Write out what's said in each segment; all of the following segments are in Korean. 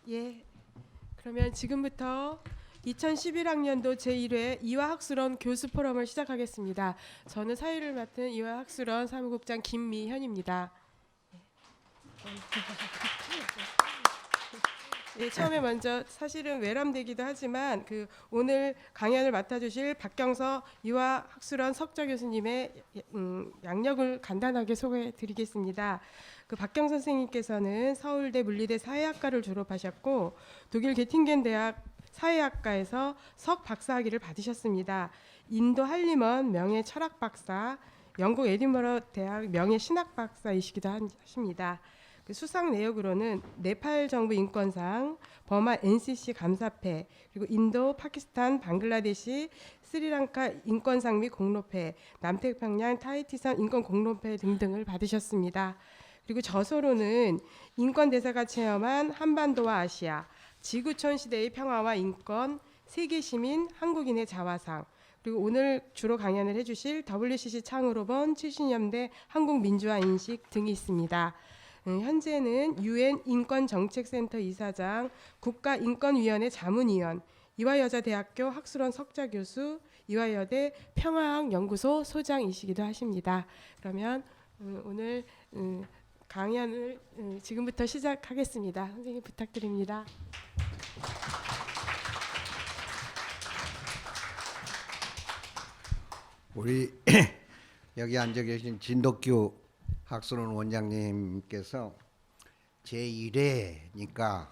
예. 그러면 지금부터 2011학년도 제1회 이화학술원 교수 포럼을 시작하겠습니다. 저는 사회를 맡은 이화학술원 사무국장 김미현입니다. 예, 처음에 먼저 사실은 외람되기도 하지만 오늘 강연을 맡아주실 박경서 이화학술원 석좌 교수님의 양력을 간단하게 소개해드리겠습니다. 박경 선생님께서는 서울대 물리대 사회학과를 졸업하셨고 독일 게팅겐 대학 사회학과에서 석 박사학위를 받으셨습니다. 인도 할리먼 명예 철학 박사, 영국 에딘버러 대학 명예 신학 박사이시기도 하십니다. 수상 내역으로는 네팔 정부 인권상, 버마 NCC 감사패, 그리고 인도, 파키스탄, 방글라데시, 스리랑카 인권상 및 공로패, 남태평양 타히티선 인권 공로패 등등을 받으셨습니다. 그리고 저서로는 인권대사가 체험한 한반도와 아시아, 지구촌 시대의 평화와 인권, 세계시민, 한국인의 자화상, 그리고 오늘 주로 강연을 해주실 WCC 창으로 본 70년대 한국 민주화 인식 등이 있습니다. 현재는 UN 인권정책센터 이사장, 국가인권위원회 자문위원, 이화여자대학교 학술원 석좌 교수, 이화여대 평화학연구소 소장이시기도 하십니다. 그러면 오늘 강연을 지금부터 시작하겠습니다. 선생님 부탁드립니다. 우리 여기 앉아 계신 진덕규 학술원 원장님께서 제1회니까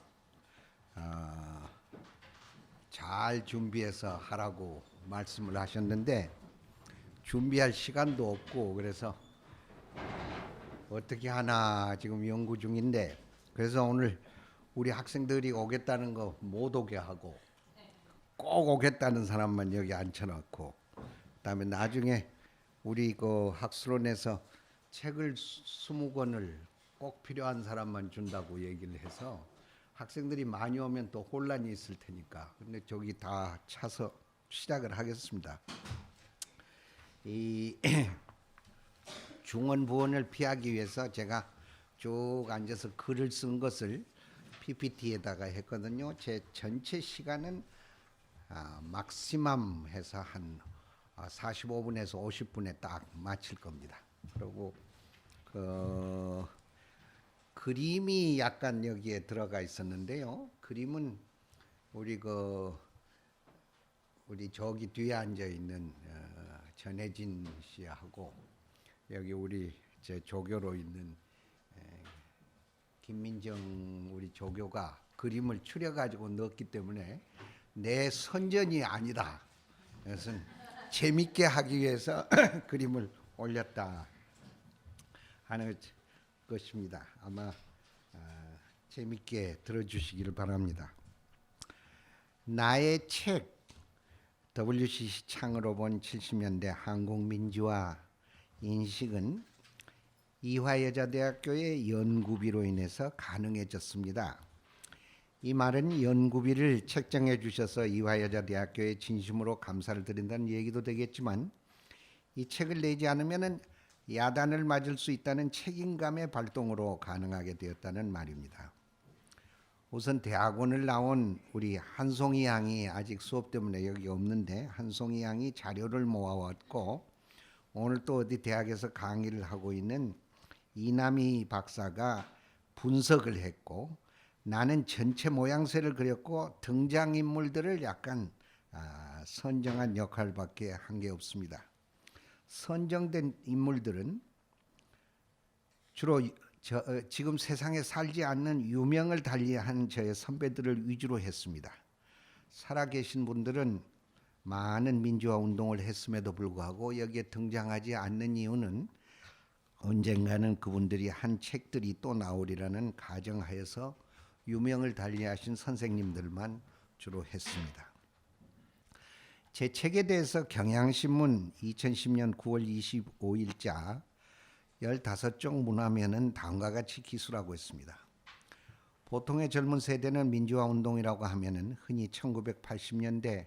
잘 준비해서 하라고 말씀을 하셨는데 준비할 시간도 없고 그래서 어떻게 하나 지금 연구 중인데 그래서 오늘 우리 학생들이 오겠다는 거 못 오게 하고 꼭 오겠다는 사람만 여기 앉혀놓고 그다음에 나중에 우리 그 학술원에서 책을 20권을 꼭 필요한 사람만 준다고 얘기를 해서 학생들이 많이 오면 또 혼란이 있을 테니까 근데 저기 다 차서 시작을 하겠습니다. 이 중언부언을 피하기 위해서 제가 쭉 앉아서 글을 쓴 것을 PPT에다가 했거든요. 제 전체 시간은 막시멈 해서 한 45분에서 50분에 딱 마칠 겁니다. 그리고 그림이 약간 여기에 들어가 있었는데요. 그림은 우리 저기 뒤에 앉아 있는 전혜진 씨하고 여기 우리 제 조교로 있는 김민정 우리 조교가 그림을 추려가지고 넣었기 때문에 내 선전이 아니다. 그것은 재밌게 하기 위해서 그림을 올렸다 하는 것입니다. 아마 재밌게 들어주시기를 바랍니다. 나의 책 WCC 창으로 본 70년대 한국 민주화 인식은 이화여자대학교의 연구비로 인해서 가능해졌습니다. 이 말은 연구비를 책정해 주셔서 이화여자대학교에 진심으로 감사를 드린다는 얘기도 되겠지만 이 책을 내지 않으면 야단을 맞을 수 있다는 책임감의 발동으로 가능하게 되었다는 말입니다. 우선 대학원을 나온 우리 한송이 양이 아직 수업 때문에 여기 없는데 한송이 양이 자료를 모아왔고 오늘 또 어디 대학에서 강의를 하고 있는 이남희 박사가 분석을 했고 나는 전체 모양새를 그렸고 등장인물들을 약간 선정한 역할밖에 한 게 없습니다. 선정된 인물들은 주로 지금 세상에 살지 않는 유명을 달리한 저의 선배들을 위주로 했습니다. 살아계신 분들은 많은 민주화 운동을 했음에도 불구하고 여기에 등장하지 않는 이유는 언젠가는 그분들이 한 책들이 또 나오리라는 가정하에서 유명을 달리하신 선생님들만 주로 했습니다. 제 책에 대해서 경향신문 2010년 9월 25일자 15쪽 문화면은 다음과 같이 기술하고 있습니다. 보통의 젊은 세대는 민주화 운동이라고 하면은 흔히 1980년대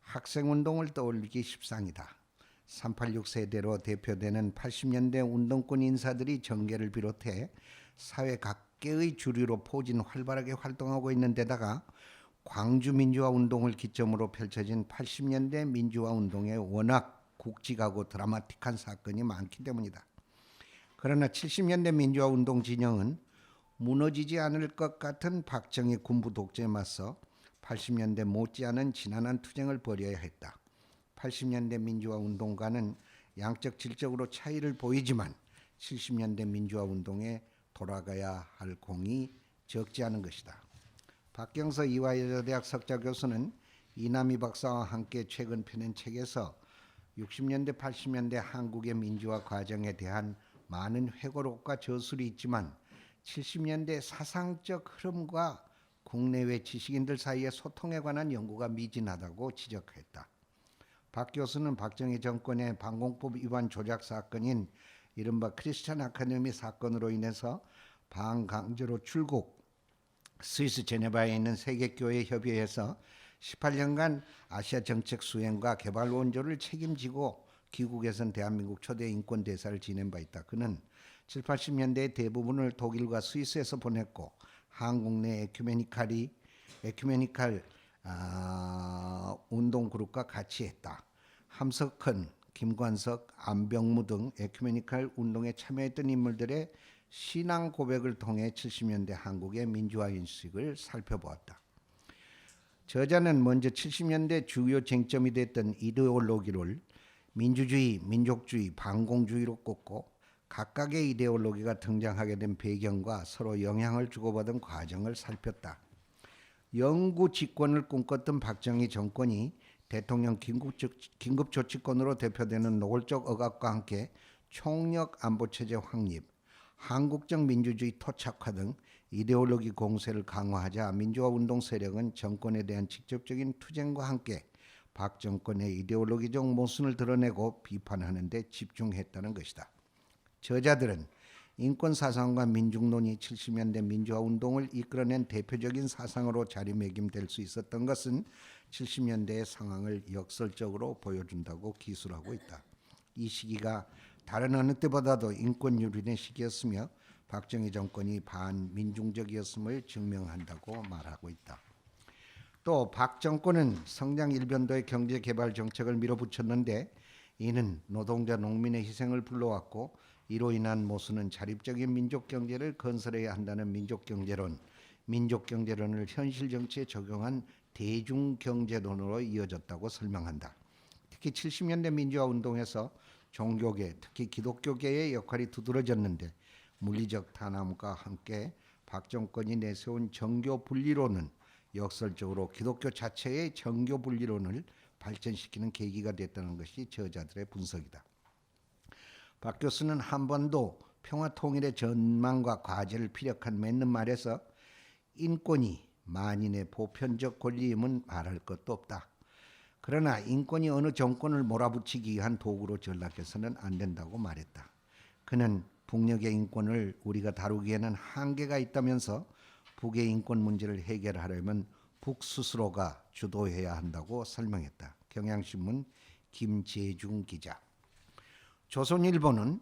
학생운동을 떠올리기 십상이다. 386 세대로 대표되는 80년대 운동권 인사들이 정계를 비롯해 사회 각계의 주류로 포진 활발하게 활동하고 있는 데다가 광주 민주화 운동을 기점으로 펼쳐진 80년대 민주화 운동에 워낙 굵직하고 드라마틱한 사건이 많기 때문이다. 그러나 70년대 민주화 운동 진영은 무너지지 않을 것 같은 박정희 군부 독재에 맞서 80년대 못지않은 지난한 투쟁을 벌여야 했다. 80년대 민주화 운동과는 양적 질적으로 차이를 보이지만 70년대 민주화 운동에 돌아가야 할 공이 적지 않은 것이다. 박경서 이화여자대학 석좌 교수는 이남희 박사와 함께 최근 펴낸 책에서 60년대 80년대 한국의 민주화 과정에 대한 많은 회고록과 저술이 있지만 70년대 사상적 흐름과 국내외 지식인들 사이의 소통에 관한 연구가 미진하다고 지적했다. 박 교수는 박정희 정권의 반공법 위반 조작 사건인 이른바 크리스천 아카데미 사건으로 인해서 반강제로 출국, 스위스 제네바에 있는 세계교회 협의회에서 18년간 아시아 정책 수행과 개발 원조를 책임지고 귀국에선 대한민국 초대 인권 대사를 지낸 바 있다. 그는 7, 80년대 대부분을 독일과 스위스에서 보냈고 한국 내 에큐메니칼 운동 그룹과 같이 했다. 함석헌, 김관석, 안병무 등 에큐메니칼 운동에 참여했던 인물들의 신앙 고백을 통해 70년대 한국의 민주화 인식을 살펴보았다. 저자는 먼저 70년대 주요 쟁점이 됐던 이데올로기를 민주주의, 민족주의, 반공주의로 꼽고 각각의 이데올로기가 등장하게 된 배경과 서로 영향을 주고받은 과정을 살폈다. 영구 집권을 꿈꿨던 박정희 정권이 대통령 긴급조치권으로 대표되는 노골적 억압과 함께 총력 안보체제 확립, 한국적 민주주의 토착화 등 이데올로기 공세를 강화하자 민주화 운동 세력은 정권에 대한 직접적인 투쟁과 함께 박 정권의 이데올로기적 모순을 드러내고 비판하는 데 집중했다는 것이다. 저자들은 인권사상과 민중론이 70년대 민주화 운동을 이끌어낸 대표적인 사상으로 자리매김될 수 있었던 것은 70년대의 상황을 역설적으로 보여준다고 기술하고 있다. 이 시기가 다른 어느 때보다도 인권 유린의 시기였으며 박정희 정권이 반민중적이었음을 증명한다고 말하고 있다. 또 박 정권은 성장 일변도의 경제개발 정책을 밀어붙였는데 이는 노동자 농민의 희생을 불러왔고 이로 인한 모순은 자립적인 민족경제를 건설해야 한다는 민족경제론을 현실 정치에 적용한 대중경제론으로 이어졌다고 설명한다. 특히 70년대 민주화 운동에서 종교계, 특히 기독교계의 역할이 두드러졌는데 물리적 탄압과 함께 박 정권이 내세운 정교 분리론은 역설적으로 기독교 자체의 정교 분리론을 발전시키는 계기가 됐다는 것이 저자들의 분석이다. 박 교수는 한반도 평화 통일의 전망과 과제를 피력한 맺는 말에서 인권이 만인의 보편적 권리임은 말할 것도 없다. 그러나 인권이 어느 정권을 몰아붙이기 위한 도구로 전락해서는 안 된다고 말했다. 그는 북녘의 인권을 우리가 다루기에는 한계가 있다면서 북의 인권 문제를 해결하려면 북 스스로가 주도해야 한다고 설명했다. 경향신문 김재중 기자. 조선일보는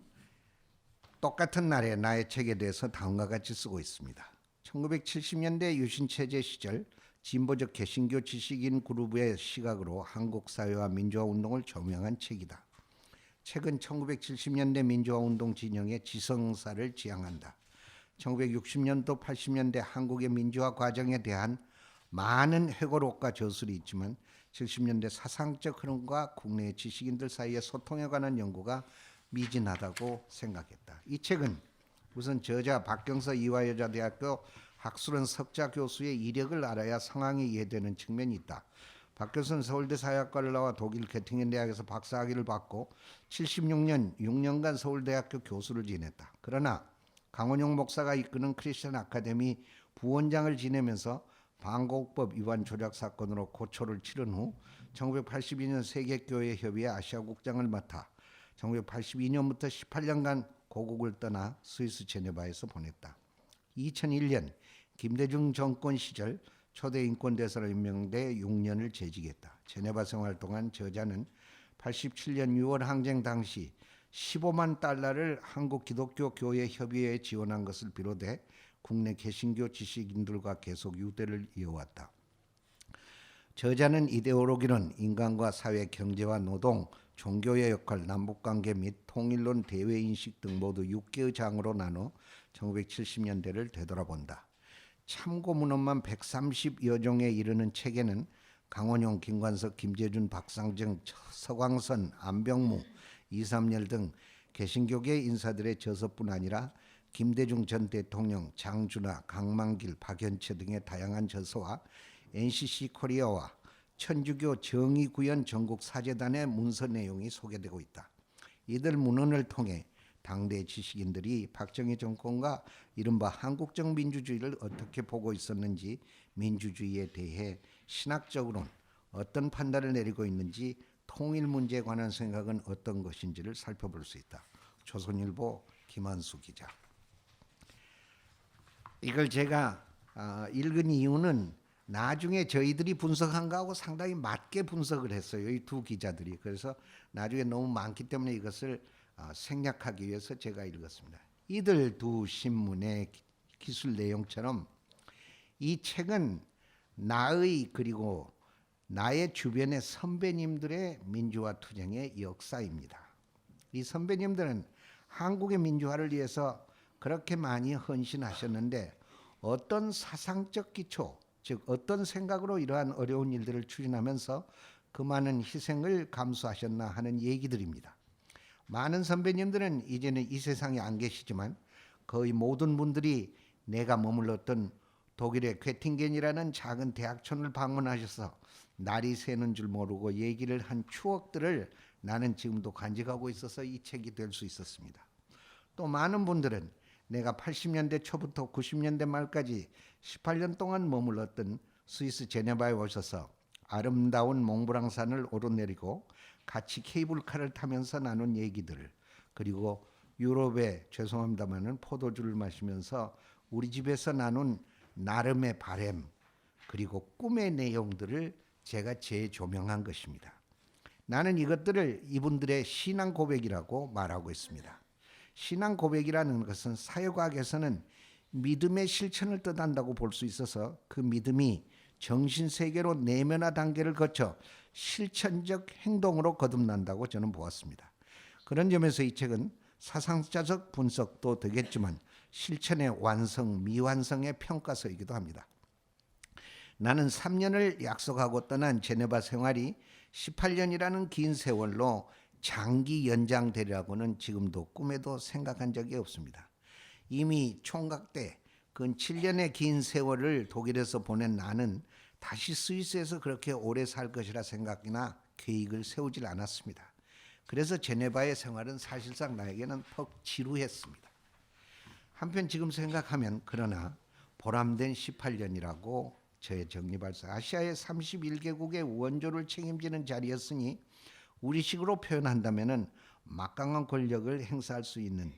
똑같은 날에 나의 책에 대해서 다음과 같이 쓰고 있습니다. 1970년대 유신체제 시절 진보적 개신교 지식인 그룹의 시각으로 한국 사회와 민주화 운동을 조명한 책이다. 책은 1970년대 민주화 운동 진영의 지성사를 지향한다. 1960년도 80년대 한국의 민주화 과정에 대한 많은 회고록과 저술이 있지만 70년대 사상적 흐름과 국내 지식인들 사이의 소통에 관한 연구가 미진하다고 생각했다. 이 책은 우선 저자 박경서 이화여자대학교 학술원 석좌 교수의 이력을 알아야 상황이 이해되는 측면이 있다. 박 교수는 서울대 사회학과를 나와 독일 게팅겐 대학에서 박사학위를 받고 76년 6년간 서울대학교 교수를 지냈다. 그러나 강원용 목사가 이끄는 크리스천 아카데미 부원장을 지내면서 반공법 위반 조작 사건으로 고초를 치른 후 1982년 세계교회 협의회 아시아국장을 맡아 1982년부터 18년간 고국을 떠나 스위스 제네바에서 보냈다. 2001년 김대중 정권 시절 초대 인권대사로 임명돼 6년을 재직했다. 제네바 생활 동안 저자는 87년 6월 항쟁 당시 15만 달러를 한국 기독교 교회 협의회에 지원한 것을 비롯해 국내 개신교 지식인들과 계속 유대를 이어왔다. 저자는 이데올로기는 인간과 사회, 경제와 노동, 종교의 역할, 남북관계 및 통일론, 대외인식 등 모두 6개의 장으로 나눠 1970년대를 되돌아본다. 참고 문헌만 130여 종에 이르는 책에는 강원용, 김관석, 김재준, 박상정, 서광선, 안병무, 이삼열 등 개신교계 인사들의 저서뿐 아니라 김대중 전 대통령, 장준하, 강만길, 박연채 등의 다양한 저서와 NCC 코리아와 천주교 정의구현 전국 사재단의 문서 내용이 소개되고 있다. 이들 문헌을 통해 당대 지식인들이 박정희 정권과 이른바 한국적 민주주의를 어떻게 보고 있었는지, 민주주의에 대해 신학적으로는 어떤 판단을 내리고 있는지, 통일 문제에 관한 생각은 어떤 것인지를 살펴볼 수 있다. 조선일보 김한수 기자. 이걸 제가 읽은 이유는 나중에 저희들이 분석한 거하고 상당히 맞게 분석을 했어요. 이 두 기자들이. 그래서 나중에 너무 많기 때문에 이것을 생략하기 위해서 제가 읽었습니다. 이들 두 신문의 기술 내용처럼 이 책은 나의 그리고 나의 주변의 선배님들의 민주화 투쟁의 역사입니다. 이 선배님들은 한국의 민주화를 위해서 그렇게 많이 헌신하셨는데 어떤 사상적 기초, 즉 어떤 생각으로 이러한 어려운 일들을 추진하면서 그 많은 희생을 감수하셨나 하는 얘기들입니다. 많은 선배님들은 이제는 이 세상에 안 계시지만 거의 모든 분들이 내가 머물렀던 독일의 괴팅겐이라는 작은 대학촌을 방문하셔서 날이 새는 줄 모르고 얘기를 한 추억들을 나는 지금도 간직하고 있어서 이 책이 될 수 있었습니다. 또 많은 분들은 내가 80년대 초부터 90년대 말까지 18년 동안 머물렀던 스위스 제네바에 오셔서 아름다운 몽브랑산을 오르내리고 같이 케이블카를 타면서 나눈 얘기들을, 그리고 유럽에 죄송합니다마는 포도주를 마시면서 우리 집에서 나눈 나름의 바램, 그리고 꿈의 내용들을 제가 재조명한 것입니다. 나는 이것들을 이분들의 신앙 고백이라고 말하고 있습니다. 신앙 고백이라는 것은 사회과학에서는 믿음의 실천을 뜻한다고 볼 수 있어서 그 믿음이 정신세계로 내면화 단계를 거쳐 실천적 행동으로 거듭난다고 저는 보았습니다. 그런 점에서 이 책은 사상자적 분석도 되겠지만 실천의 완성, 미완성의 평가서이기도 합니다. 나는 3년을 약속하고 떠난 제네바 생활이 18년이라는 긴 세월로 장기 연장되리라고는 지금도 꿈에도 생각한 적이 없습니다. 이미 총각 때 근 7년의 긴 세월을 독일에서 보낸 나는 다시 스위스에서 그렇게 오래 살 것이라 생각이나 계획을 세우질 않았습니다. 그래서 제네바의 생활은 사실상 나에게는 퍽 지루했습니다. 한편 지금 생각하면 그러나 보람된 18년이라고 저의 정리발사 아시아의 31개국의 원조를 책임지는 자리였으니 우리식으로 표현한다면 막강한 권력을 행사할 수 있는,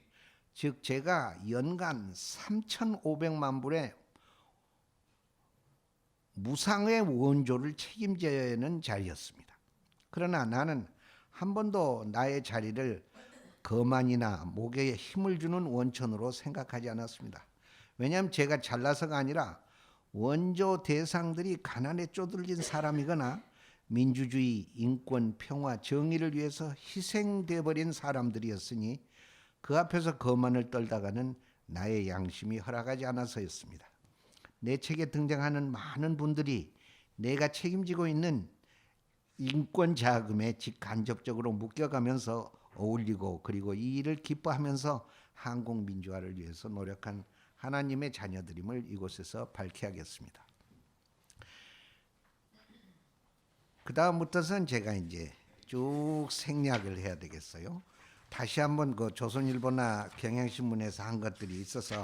즉 제가 연간 3,500만 불의 무상의 원조를 책임져야 하는 자리였습니다. 그러나 나는 한 번도 나의 자리를 거만이나 목에 힘을 주는 원천으로 생각하지 않았습니다. 왜냐하면 제가 잘나서가 아니라 원조 대상들이 가난에 쪼들린 사람이거나 민주주의, 인권, 평화, 정의를 위해서 희생돼 버린 사람들이었으니 그 앞에서 거만을 떨다가는 나의 양심이 허락하지 않아서였습니다. 내 책에 등장하는 많은 분들이 내가 책임지고 있는 인권 자금에 직간접적으로 묶여가면서 어울리고 그리고 이 일을 기뻐하면서 한국 민주화를 위해서 노력한 하나님의 자녀들임을 이곳에서 밝혀야겠습니다. 그 다음부터는 제가 이제 쭉 생략을 해야 되겠어요. 다시 한번 그 조선일보나 경향신문에서 한 것들이 있어서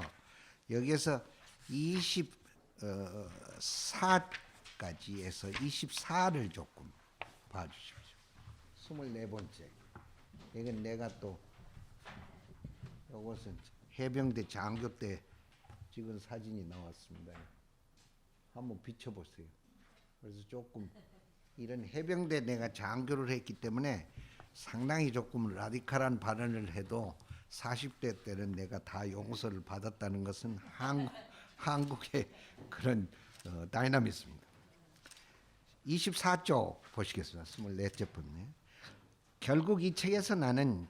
여기에서 24까지 해서 24를 조금 봐주십시오. 24번째. 이건 내가 또 이것은 해병대 장교 때 찍은 사진이 나왔습니다. 한번 비춰보세요. 그래서 조금 이런 해병대 내가 장교를 했기 때문에 상당히 조금 라디칼한 발언을 해도 40대 때는 내가 다 용서를 받았다는 것은 한국의 그런 다이나믹입니다. 24쪽 보시겠습니다. 24째 번째. 결국 이 책에서 나는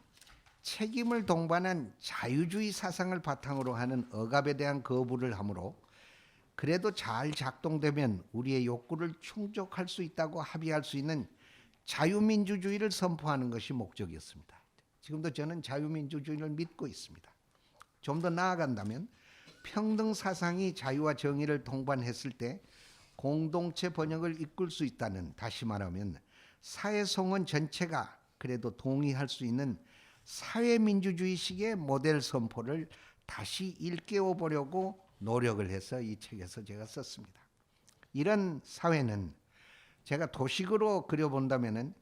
책임을 동반한 자유주의 사상을 바탕으로 하는 억압에 대한 거부를 하므로 그래도 잘 작동되면 우리의 욕구를 충족할 수 있다고 합의할 수 있는 자유민주주의를 선포하는 것이 목적이었습니다. 지금도 저는 자유민주주의를 믿고 있습니다. 좀 더 나아간다면 평등 사상이 자유와 정의를 동반했을 때 공동체 번영을 이끌 수 있다는, 다시 말하면 사회송원 전체가 그래도 동의할 수 있는 사회민주주의식의 모델 선포를 다시 일깨워 보려고 노력을 해서 이 책에서 제가 썼습니다. 이런 사회는 제가 도식으로 그려본다면은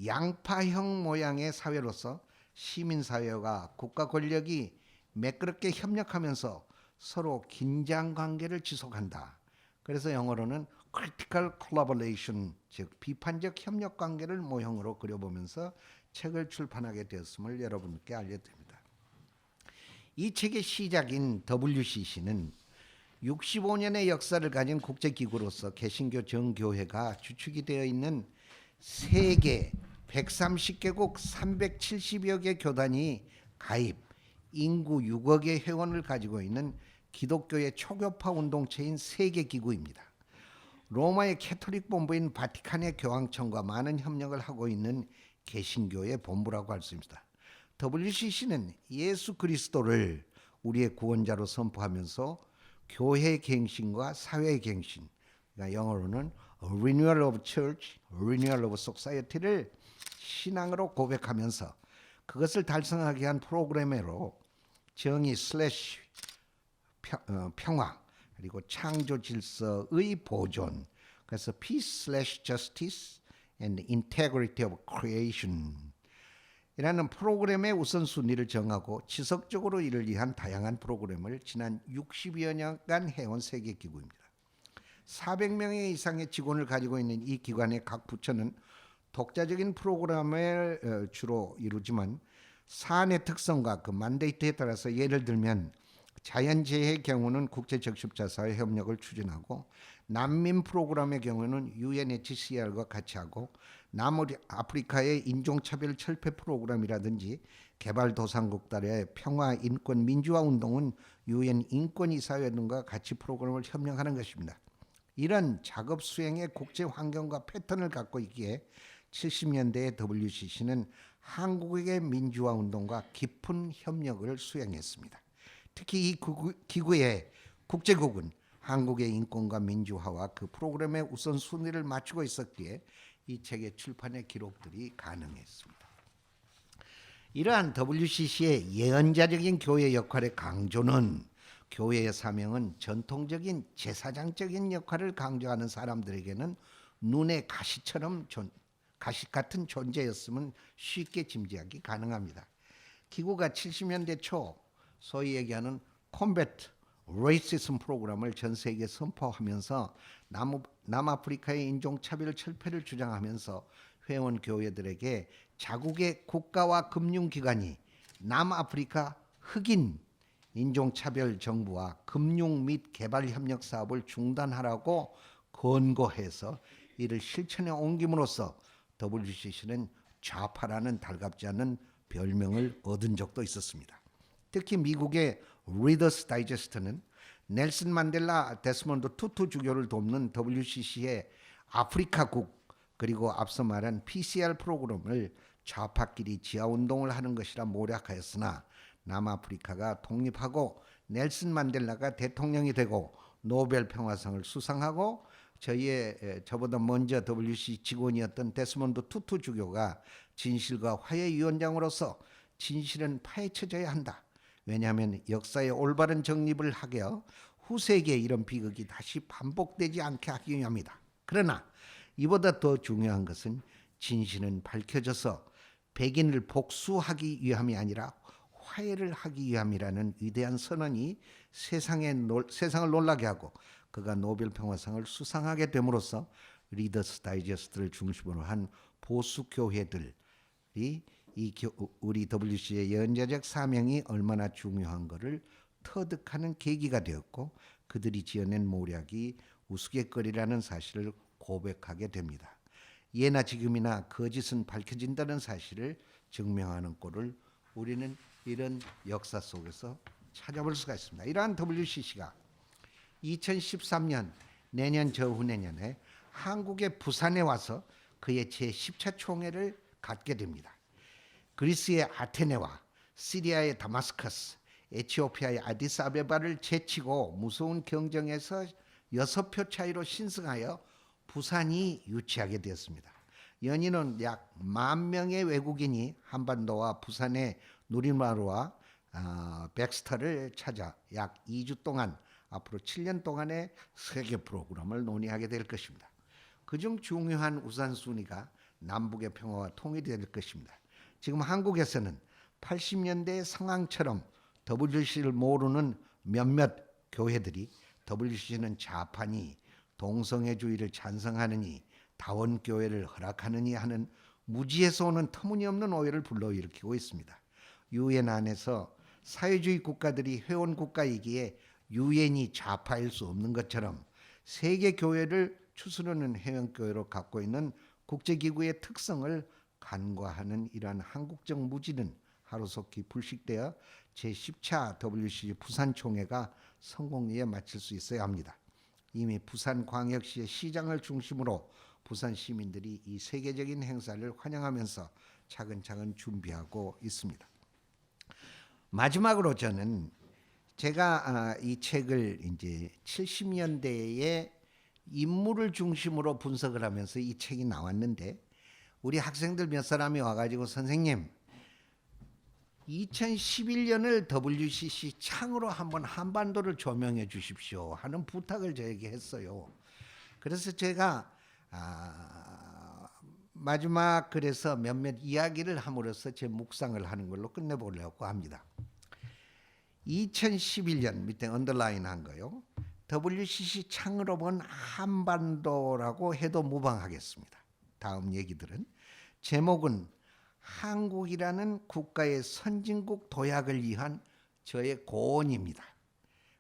양파형 모양의 사회로서 시민사회와 국가 권력이 매끄럽게 협력하면서 서로 긴장 관계를 지속한다. 그래서 영어로는 critical collaboration, 즉 비판적 협력 관계를 모형으로 그려보면서 책을 출판하게 되었음을 여러분께 알려드립니다. 이 책의 시작인 WCC는 65년의 역사를 가진 국제기구로서 개신교 정교회가 주축이 되어 있는 세계 130개국 370여 개 교단이 가입, 인구 6억의 회원을 가지고 있는 기독교의 초교파 운동체인 세계기구입니다. 로마의 캐톨릭 본부인 바티칸의 교황청과 많은 협력을 하고 있는 개신교의 본부라고 할 수 있습니다. WCC는 예수 그리스도를 우리의 구원자로 선포하면서 교회 갱신과 사회 갱신, 그러니까 영어로는 Renewal of Church, Renewal of Society를 신앙으로 고백하면서 그것을 달성하게 한 프로그램으로 정의 슬래시 평화, 그리고 창조 질서의 보존, 그래서 Peace slash Justice and Integrity of Creation 이라는 프로그램의 우선순위를 정하고 지속적으로 이를 위한 다양한 프로그램을 지난 60여 년간 해온 세계기구입니다. 400명 이상의 직원을 가지고 있는 이 기관의 각 부처는 독자적인 프로그램을 주로 이루지만 사안의 특성과 그 만데이트에 따라서 예를 들면 자연재해의 경우는 국제적십자사회 협력을 추진하고 난민 프로그램의 경우는 UNHCR과 같이 하고 남아프리카의 인종차별 철폐 프로그램이라든지 개발도상국들의 평화, 인권, 민주화 운동은 UN 인권이사회 등과 같이 프로그램을 협력하는 것입니다. 이런 작업 수행의 국제 환경과 패턴을 갖고 있기에 70년대의 WCC는 한국의 민주화 운동과 깊은 협력을 수행했습니다. 특히 이 기구의 국제국은 한국의 인권과 민주화와 그 프로그램의 우선순위를 맞추고 있었기에 이 책의 출판의 기록들이 가능했습니다. 이러한 WCC의 예언자적인 교회 역할의 강조는 교회의 사명은 전통적인 제사장적인 역할을 강조하는 사람들에게는 눈의 가시처럼 가시 같은 존재였음은 쉽게 짐작이 가능합니다. 기구가 70년대 초 소위 얘기하는 콤베트 레이시즘 프로그램을 전 세계에 선포하면서 남아프리카의 인종차별 철폐를 주장하면서 회원 교회들에게 자국의 국가와 금융기관이 남아프리카 흑인 인종차별 정부와 금융 및 개발협력 사업을 중단하라고 권고해서 이를 실천에 옮김으로써 WCC는 좌파라는 달갑지 않은 별명을 얻은 적도 있었습니다. 특히 미국의 리더스 다이제스트는 넬슨 만델라, 데스몬드 투투 주교를 돕는 WCC의 아프리카국 그리고 앞서 말한 PCR 프로그램을 좌파끼리 지하운동을 하는 것이라 모략하였으나 남아프리카가 독립하고 넬슨 만델라가 대통령이 되고 노벨 평화상을 수상하고 저보다 먼저 WCC 직원이었던 데스몬드 투투 주교가 진실과 화해위원장으로서 진실은 파헤쳐져야 한다. 왜냐하면 역사의 올바른 정립을 하여 후세기에 이런 비극이 다시 반복되지 않게 하기 위함이다. 그러나 이보다 더 중요한 것은 진실은 밝혀져서 백인을 복수하기 위함이 아니라 화해를 하기 위함이라는 위대한 선언이 세상을 놀라게 하고 그가 노벨 평화상을 수상하게 됨으로써 리더스 다이제스트를 중심으로 한 보수 교회들의 우리 WC의 연좌적 사명이 얼마나 중요한 것을 터득하는 계기가 되었고 그들이 지어낸 모략이 우스갯거리라는 사실을 고백하게 됩니다. 예나 지금이나 거짓은 밝혀진다는 사실을 증명하는 꼴을 우리는 이런 역사 속에서 찾아볼 수가 있습니다. 이러한 WCC가 2013년 내년 저후내년에 한국의 부산에 와서 그의 제10차 총회를 갖게 됩니다. 그리스의 아테네와 시리아의 다마스커스, 에티오피아의 아디스아베바를 제치고 무서운 경쟁에서 6표 차이로 신승하여 부산이 유치하게 되었습니다. 연인은 약 10,000명의 외국인이 한반도와 부산의 누리마루와 백스터를 찾아 약 2주 동안 앞으로 7년 동안의 세계 프로그램을 논의하게 될 것입니다. 그중 중요한 우선순위가 남북의 평화와 통일이 될 것입니다. 지금 한국에서는 80년대 상황처럼 WC를 모르는 몇몇 교회들이 WC는 좌파니 동성애주의를 찬성하느니 다원교회를 허락하느니 하는 무지에서 오는 터무니없는 오해를 불러일으키고 있습니다. 유엔 안에서 사회주의 국가들이 회원 국가이기에 유엔이 좌파일 수 없는 것처럼 세계 교회를 추스르는 회원교회로 갖고 있는 국제기구의 특성을 간과하는 이러한 한국적 무지는 하루속히 불식되어 제10차 WC 부산총회가 성공리에 마칠 수 있어야 합니다. 이미 부산광역시의 시장을 중심으로 부산 시민들이 이 세계적인 행사를 환영하면서 차근차근 준비하고 있습니다. 마지막으로 저는 제가 이 책을 이제 70년대에 인물을 중심으로 분석을 하면서 이 책이 나왔는데 우리 학생들 몇 사람이 와가지고 선생님 2011년을 WCC 창으로 한번 한반도를 조명해 주십시오 하는 부탁을 저에게 했어요. 그래서 제가 마지막 그래서 몇몇 이야기를 함으로써 제 묵상을 하는 걸로 끝내보려고 합니다. 2011년 밑에 언더라인 한 거요. WCC 창으로 본 한반도라고 해도 무방하겠습니다. 다음 얘기들은 제목은 한국이라는 국가의 선진국 도약을 위한 저의 고언입니다.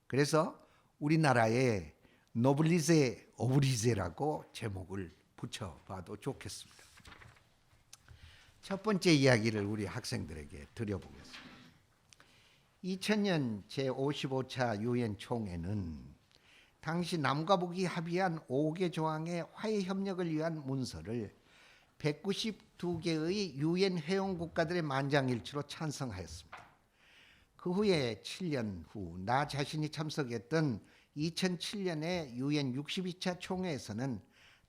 그래서 우리나라의 노블리제 오브리제라고 제목을 붙여봐도 좋겠습니다. 첫 번째 이야기를 우리 학생들에게 드려보겠습니다. 2000년 제55차 유엔 총회는 당시 남과 북이 합의한 5개 조항의 화해 협력을 위한 문서를 192개의 유엔 회원 국가들의 만장일치로 찬성하였습니다. 그 후에 7년 후 나 자신이 참석했던 2007년의 유엔 62차 총회에서는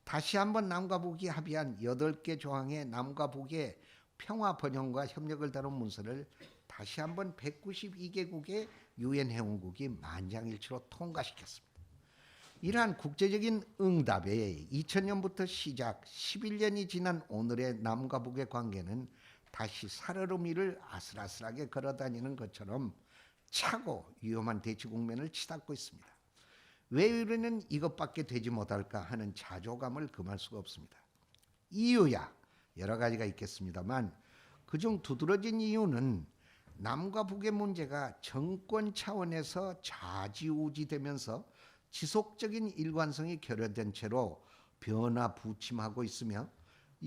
다시 한번 남과 북이 합의한 8개 조항의 남과 북의 평화 번영과 협력을 다룬 문서를 다시 한번 192개국의 유엔 회원국이 만장일치로 통과시켰습니다. 이러한 국제적인 응답에 2000년부터 시작 11년이 지난 오늘의 남과 북의 관계는 다시 살얼음위를 아슬아슬하게 걸어다니는 것처럼 차고 위험한 대치 국면을 치닫고 있습니다. 왜 우리는 이것밖에 되지 못할까 하는 자조감을 금할 수가 없습니다. 이유야 여러 가지가 있겠습니다만 그중 두드러진 이유는 남과 북의 문제가 정권 차원에서 좌지우지되면서 지속적인 일관성이 결여된 채로 변화부침하고 있으며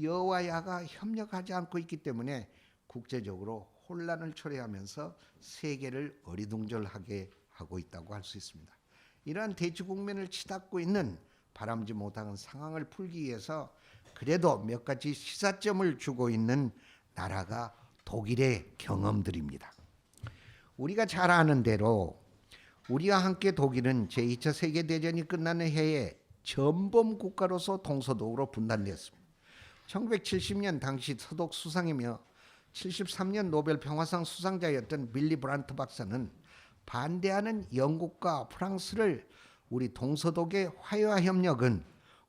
여와 야가 협력하지 않고 있기 때문에 국제적으로 혼란을 초래하면서 세계를 어리둥절하게 하고 있다고 할 수 있습니다. 이러한 대치 국면을 치닫고 있는 바람지 못한 상황을 풀기 위해서 그래도 몇 가지 시사점을 주고 있는 나라가 독일의 경험들입니다. 우리가 잘 아는 대로 우리와 함께 독일은 제2차 세계대전이 끝나는 해에 전범 국가로서 동서독으로 분단되었습니다. 1970년 당시 서독 수상이며 73년 노벨 평화상 수상자였던 빌리 브란트 박사는 반대하는 영국과 프랑스를 우리 동서독의 화해와 협력은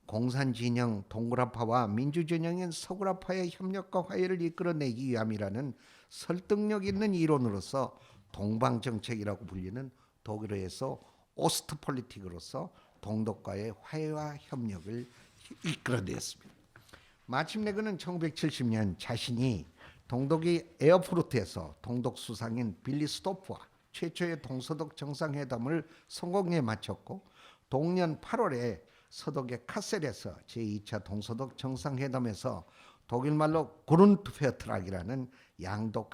공산진영 동굴화파와 민주진영인 서구화파의 협력과 화해를 이끌어내기 위함이라는 설득력 있는 이론으로서 동방정책이라고 불리는 독일어에서 오스트폴리틱으로서 동독과의 화해와 협력을 이끌어냈습니다. 마침내 그는 1970년 자신이 동독이 에어프루트에서 동독 수상인 빌리 스토프와 최초의 동서독 정상회담을 성공에 마쳤고 동년 8월에 서독의 카셀에서 제2차 동서독 정상회담에서 독일말로 그룬트페어트락이라는 양독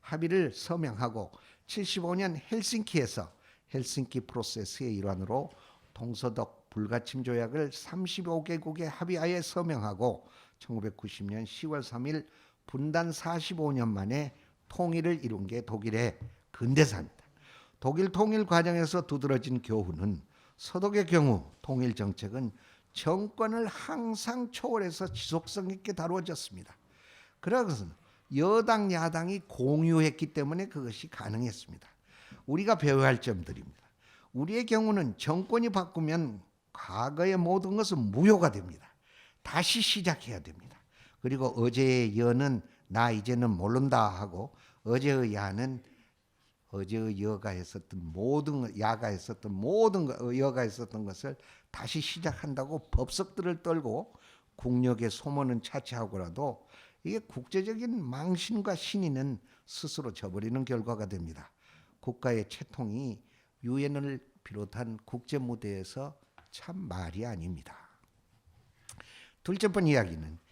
합의를 서명하고 75년 헬싱키에서 헬싱키 프로세스의 일환으로 동서독 불가침 조약을 35개국의 합의하에 서명하고 1990년 10월 3일 분단 45년 만에 통일을 이룬 게 독일의 근대사입니다. 독일 통일 과정에서 두드러진 교훈은 서독의 경우 통일 정책은 정권을 항상 초월해서 지속성 있게 다루어졌습니다. 그러고서 여당 야당이 공유했기 때문에 그것이 가능했습니다. 우리가 배워야 할 점들입니다. 우리의 경우는 정권이 바꾸면 과거의 모든 것은 무효가 됩니다. 다시 시작해야 됩니다. 그리고 어제의 여는 나 이제는 모른다 하고 어제의 야는 어제의 여가 했었던 모든 야가 했었던 모든 여가 했었던 것을 다시 시작한다고 법석들을 떨고 국력의 소문은 차치하고라도 이게 국제적인 망신과 신의는 스스로 져버리는 결과가 됩니다. 국가의 채통이 유엔을 비롯한 국제 무대에서 참 말이 아닙니다. 둘째 번 이야기는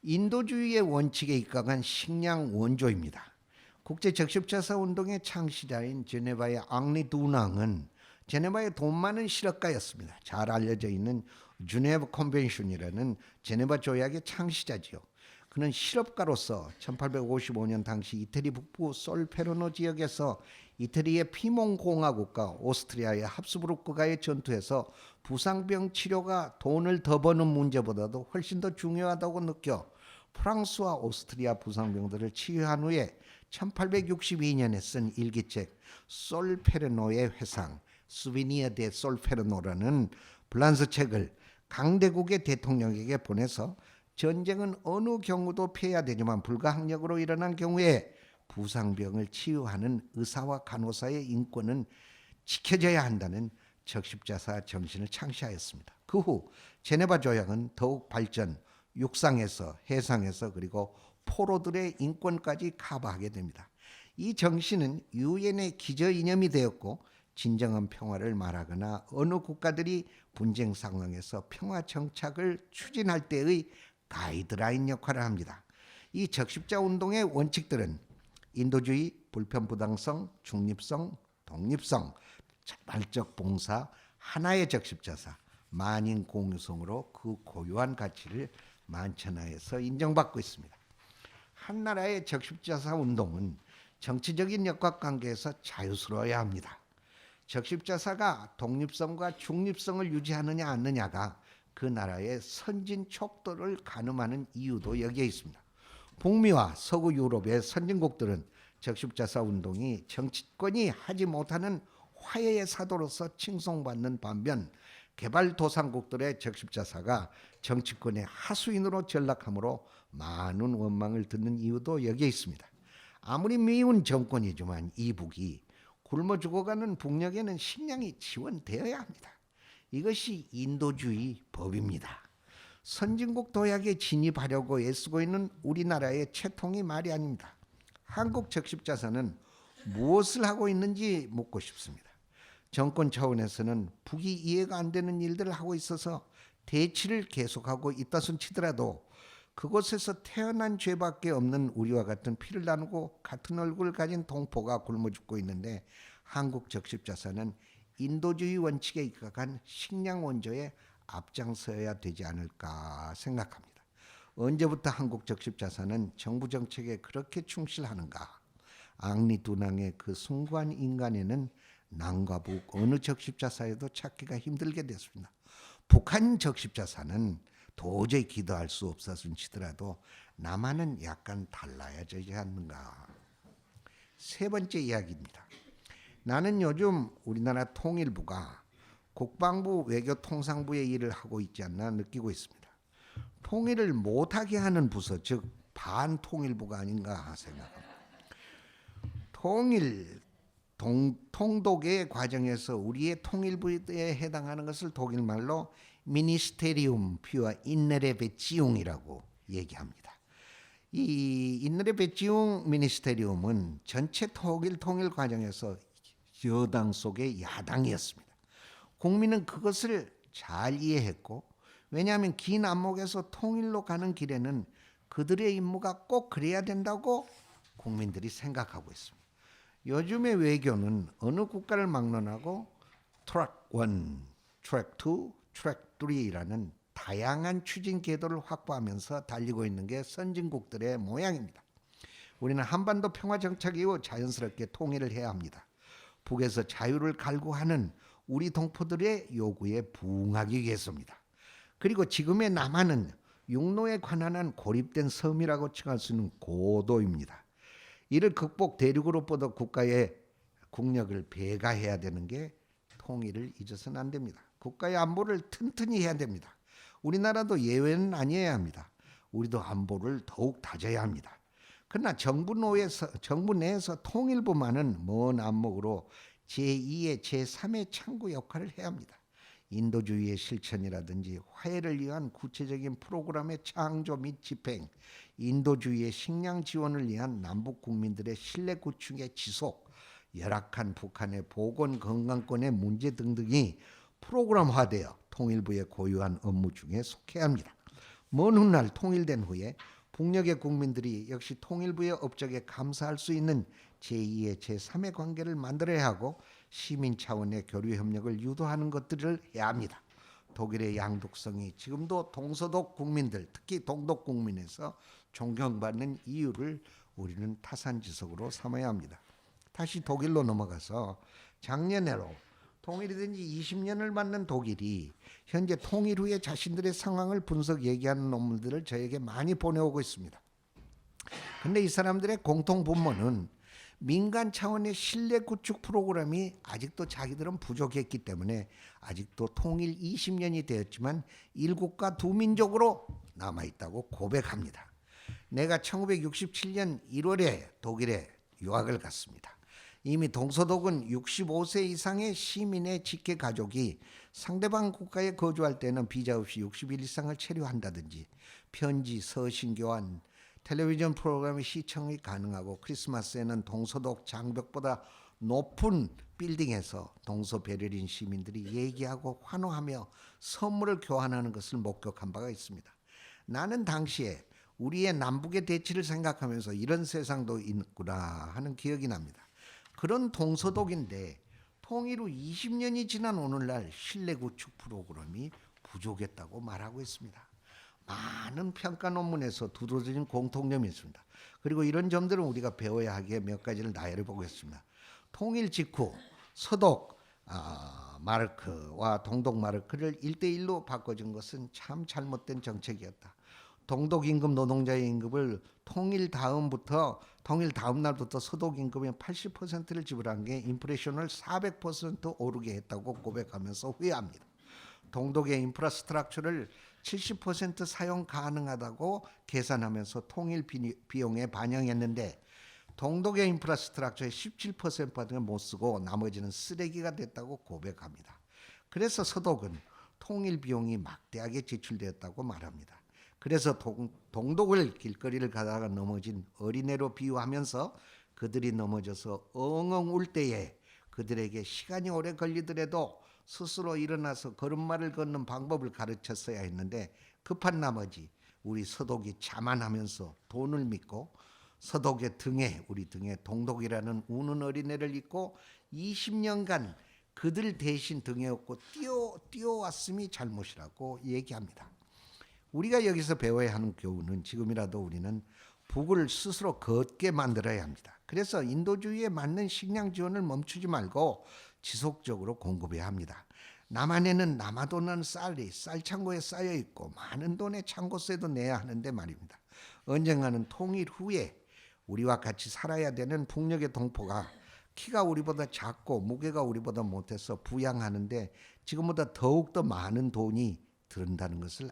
인도주의의 원칙에 입각한 식량 원조입니다. 국제 적십자사 운동의 창시자인 제네바의 앙리 두낭은 제네바의 돈 많은 실업가였습니다. 잘 알려져 있는 주네바 컨벤션이라는 제네바 조약의 창시자지요. 그는 실업가로서 1855년 당시 이태리 북부 솔페르노 지역에서 이태리의 피몬 공화국과 오스트리아의 합스부르크가의 전투에서 부상병 치료가 돈을 더 버는 문제보다도 훨씬 더 중요하다고 느껴 프랑스와 오스트리아 부상병들을 치유한 후에 1862년에 쓴 일기책 솔페르노의 회상 수비니에 데 솔페르노라는 프랑스 책을 강대국의 대통령에게 보내서 전쟁은 어느 경우도 피해야 되지만 불가항력으로 일어난 경우에 부상병을 치유하는 의사와 간호사의 인권은 지켜져야 한다는 적십자사 정신을 창시하였습니다. 그 후 제네바 조약은 더욱 발전, 육상에서 해상에서 그리고 포로들의 인권까지 커버하게 됩니다. 이 정신은 유엔의 기저이념이 되었고 진정한 평화를 말하거나 어느 국가들이 분쟁 상황에서 평화 정착을 추진할 때의 가이드라인 역할을 합니다. 이 적십자 운동의 원칙들은 인도주의, 불편부당성, 중립성, 독립성, 자발적 봉사, 하나의 적십자사, 만인 공유성으로 그 고유한 가치를 만천하에서 인정받고 있습니다. 한 나라의 적십자사 운동은 정치적인 역학관계에서 자유스러워야 합니다. 적십자사가 독립성과 중립성을 유지하느냐 않느냐가 그 나라의 선진 척도를 가늠하는 이유도 여기에 있습니다. 북미와 서구 유럽의 선진국들은 적십자사 운동이 정치권이 하지 못하는 화해의 사도로서 칭송받는 반면 개발도상국들의 적십자사가 정치권의 하수인으로 전락하므로 많은 원망을 듣는 이유도 여기에 있습니다. 아무리 미운 정권이지만 이북이 굶어 죽어가는 북녘에는 식량이 지원되어야 합니다. 이것이 인도주의 법입니다. 선진국 도약에 진입하려고 애쓰고 있는 우리나라의 채통이 말이 아닙니다. 한국 적십자사는 무엇을 하고 있는지 묻고 싶습니다. 정권 차원에서는 북이 이해가 안 되는 일들을 하고 있어서 대치를 계속하고 있다손 치더라도 그곳에서 태어난 죄밖에 없는 우리와 같은 피를 나누고 같은 얼굴을 가진 동포가 굶어 죽고 있는데 한국 적십자사는 인도주의 원칙에 입각한 식량 원조에 앞장서야 되지 않을까 생각합니다. 언제부터 한국 적십자사는 정부 정책에 그렇게 충실하는가? 앙리 두낭의 그 숭고한 인간에는 남과 북 어느 적십자사에도 찾기가 힘들게 됐습니다. 북한 적십자사는 도저히 기도할 수 없었음 치더라도 남한은 약간 달라야 되지 않는가. 세 번째 이야기입니다. 나는 요즘 우리나라 통일부가 국방부 외교통상부의 일을 하고 있지 않나 느끼고 있습니다. 통일을 못하게 하는 부서, 즉 반통일부가 아닌가 생각합니다. 통독의 과정에서 우리의 통일부에 해당하는 것을 독일말로 미니스테리움 퓨어 인네레 베치용이라고 얘기합니다. 이 인느레 베지웅 미니스테리움은 전체 통일 과정에서 여당 속의 야당이었습니다. 국민은 그것을 잘 이해했고, 왜냐하면 긴 안목에서 통일로 가는 길에는 그들의 임무가 꼭 그래야 된다고 국민들이 생각하고 있습니다. 요즘의 외교는 어느 국가를 막론하고 트랙 1, 트랙 2, 트랙 3라는 다양한 추진 궤도를 확보하면서 달리고 있는 게 선진국들의 모양입니다. 우리는 한반도 평화 정착 이후 자연스럽게 통일을 해야 합니다. 북에서 자유를 갈구하는 우리 동포들의 요구에 부응하기 위해서입니다. 그리고 지금의 남한은 육로에 관한한 고립된 섬이라고 칭할 수 있는 고도입니다. 이를 극복 대륙으로 뻗어 국가의 국력을 배가해야 되는 게 통일을 잊어서는 안 됩니다. 국가의 안보를 튼튼히 해야 됩니다. 우리나라도 예외는 아니어야 합니다. 우리도 안보를 더욱 다져야 합니다. 그러나 정부 내에서 통일부만은 먼 안목으로 제2의 제3의 창구 역할을 해야 합니다. 인도주의의 실천이라든지 화해를 위한 구체적인 프로그램의 창조 및 집행, 인도주의의 식량 지원을 위한 남북 국민들의 신뢰 구축의 지속, 열악한 북한의 보건 건강권의 문제 등등이 프로그램화되어 통일부의 고유한 업무 중에 속해야 합니다. 먼 훗날 통일된 후에 북녘의 국민들이 역시 통일부의 업적에 감사할 수 있는 제2의 제3의 관계를 만들어야 하고 시민 차원의 교류 협력을 유도하는 것들을 해야 합니다. 독일의 양독성이 지금도 동서독 국민들, 특히 동독 국민에서 존경받는 이유를 우리는 타산지석으로 삼아야 합니다. 다시 독일로 넘어가서 작년에로 통일이 된 지 20년을 맞는 독일이 현재 통일 후에 자신들의 상황을 분석 얘기하는 논문들을 저에게 많이 보내오고 있습니다. 그런데 이 사람들의 공통 분모는 민간 차원의 신뢰 구축 프로그램이 아직도 자기들은 부족했기 때문에 아직도 통일 20년이 되었지만 일국가 두 민족으로 남아있다고 고백합니다. 내가 1967년 1월에 독일에 유학을 갔습니다. 이미 동서독은 65세 이상의 시민의 직계 가족이 상대방 국가에 거주할 때는 비자 없이 60일 이상을 체류한다든지 편지, 서신 교환, 텔레비전 프로그램의 시청이 가능하고 크리스마스에는 동서독 장벽보다 높은 빌딩에서 동서 베를린 시민들이 얘기하고 환호하며 선물을 교환하는 것을 목격한 바가 있습니다. 나는 당시에 우리의 남북의 대치를 생각하면서 이런 세상도 있구나 하는 기억이 납니다. 그런 동서독인데 통일 후 20년이 지난 오늘날 신뢰 구축 프로그램이 부족했다고 말하고 있습니다. 많은 평가 논문에서 두드러진 공통점이 있습니다. 그리고 이런 점들은 우리가 배워야 하기에 몇 가지를 나열해 보겠습니다. 통일 직후 서독 마르크와 동독 마르크를 1대1로 바꿔준 것은 참 잘못된 정책이었다. 동독 임금 노동자의 임금을 통일 다음 날부터 서독 임금의 80%를 지불한 게 인플레이션을 400% 오르게 했다고 고백하면서 후회합니다. 동독의 인프라스트럭처를 70% 사용 가능하다고 계산하면서 통일 비용에 반영했는데 동독의 인프라스트럭처의 17%밖에 못 쓰고 나머지는 쓰레기가 됐다고 고백합니다. 그래서 서독은 통일 비용이 막대하게 지출되었다고 말합니다. 그래서 동독을 길거리를 가다가 넘어진 어린애로 비유하면서 그들이 넘어져서 엉엉 울 때에 그들에게 시간이 오래 걸리더라도 스스로 일어나서 걸음마를 걷는 방법을 가르쳤어야 했는데 급한 나머지 우리 서독이 자만하면서 돈을 믿고 서독의 등에 우리 등에 동독이라는 우는 어린애를 잊고 20년간 그들 대신 등에 업고 뛰어왔음이 잘못이라고 얘기합니다. 우리가 여기서 배워야 하는 교훈은 지금이라도 우리는 북을 스스로 걷게 만들어야 합니다. 그래서 인도주의에 맞는 식량 지원을 멈추지 말고 지속적으로 공급해야 합니다. 남한에는 남아도는 쌀이 쌀창고에 쌓여 있고 많은 돈의 창고세도 내야 하는데 말입니다. 언젠가는 통일 후에 우리와 같이 살아야 되는 북녘의 동포가 키가 우리보다 작고 무게가 우리보다 못해서 부양하는데 지금보다 더욱더 많은 돈이 든다는 것을